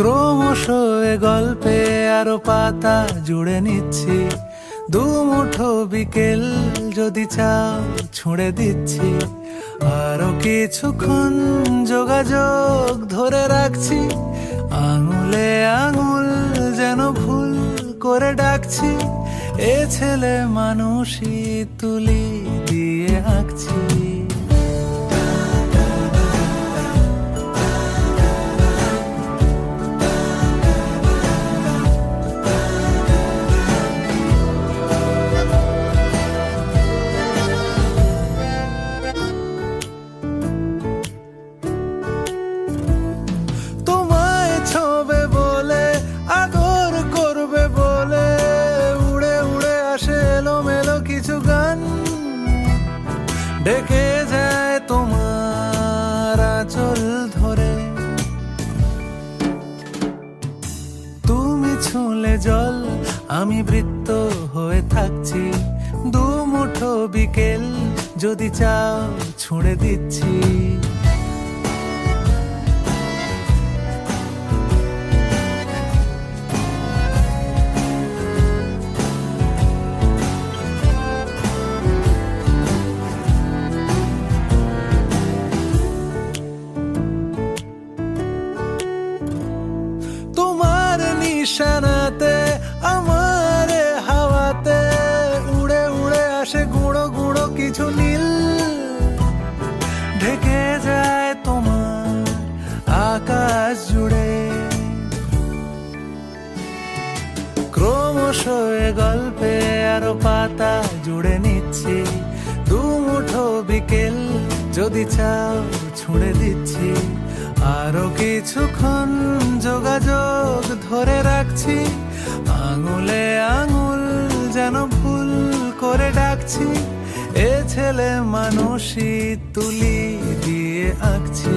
ক্রমশ এ গল্পে আরো পাতা জুড়ে নিচ্ছি, দুমুঠো বিকেল যদি চাও ছুঁড়ে দিচ্ছি। আরো কিছুক্ষণ যোগাযোগ ধরে রাখছি, আঙুলে আঙুল যেন ভুল করে ডাকছি। এ ছেলে মানুষই তুলি দিয়ে আঁকছি। তোমায় ছোবে বলে, আদর করবে বলে, উড়ে উড়ে আসে এলোমেলো কিছু গান, ডেকে যায় তোমার আঁচল ধরে। তুমি ছুঁলে জল, আমি বৃত্ত হয়ে থাকছি, দুমুঠো বিকেল যদি চাও ছুঁড়ে দিচ্ছি। তোমার নিশানাতে, আমার হাওয়াতে, উড়ে উড়ে আসে গুঁড়ো গুঁড়ো কিছু নীল, ঢেকে যায় তোমার আকাশ জুড়ে। ক্রমশ এ গল্পে আরো পাতা জুড়ে নিচ্ছি, দুমুঠো বিকেল যদি চাও ছুঁড়ে দিচ্ছি। আরো কিছুক্ষণ যোগাযোগ ধরে রাখছি, আঙুলে আঙুল যেন ভুল করে ডাকছি। এ ছেলে মানুষই তুলি দিয়ে আঁকছি।